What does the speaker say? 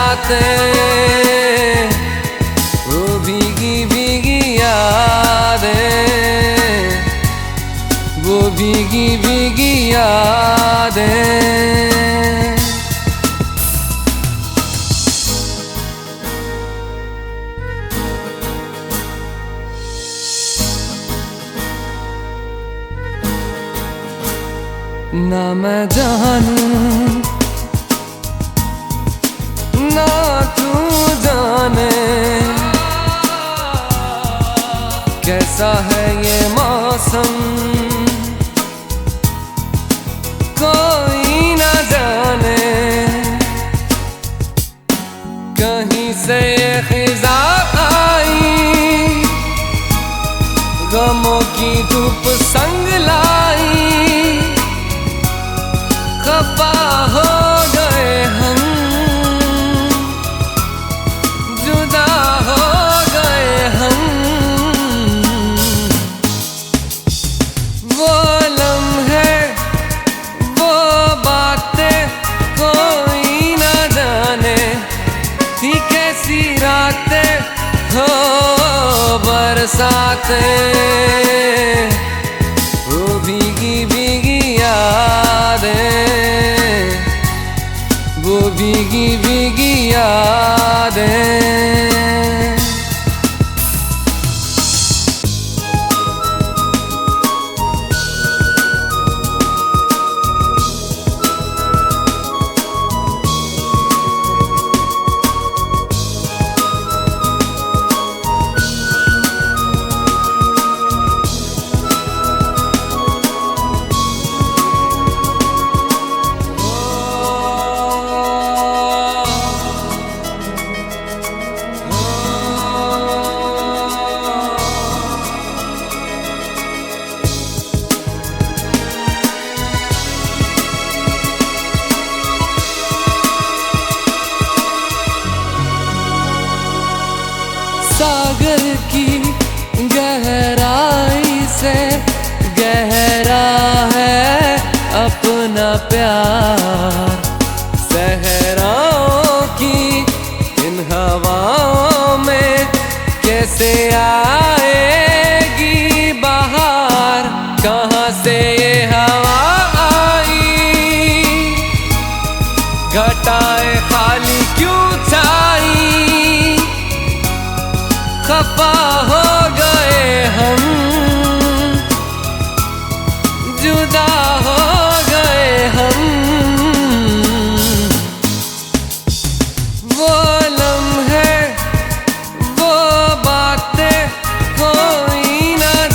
बरसातें, वो भीगी भीगी यादें, वो भीगी भीगी यादें। ना मैं जानूं ना तू जाने, कैसा है ये मौसम कोई ना जाने। कहीं से ये खिज़ा आई, गमों की धूप संग लाई, खफा हो गए हम, जुदा हो गए हम। वो लम्हे वो बातें कोई ना जाने, थी कैसी रातें हो बरसातें, वो भीगी भीगी यादें, वो भीगी भीगी यादें। सागर की गहराई से गहरा है अपना प्यार, सहराओं की इन हवाओं में कैसे आ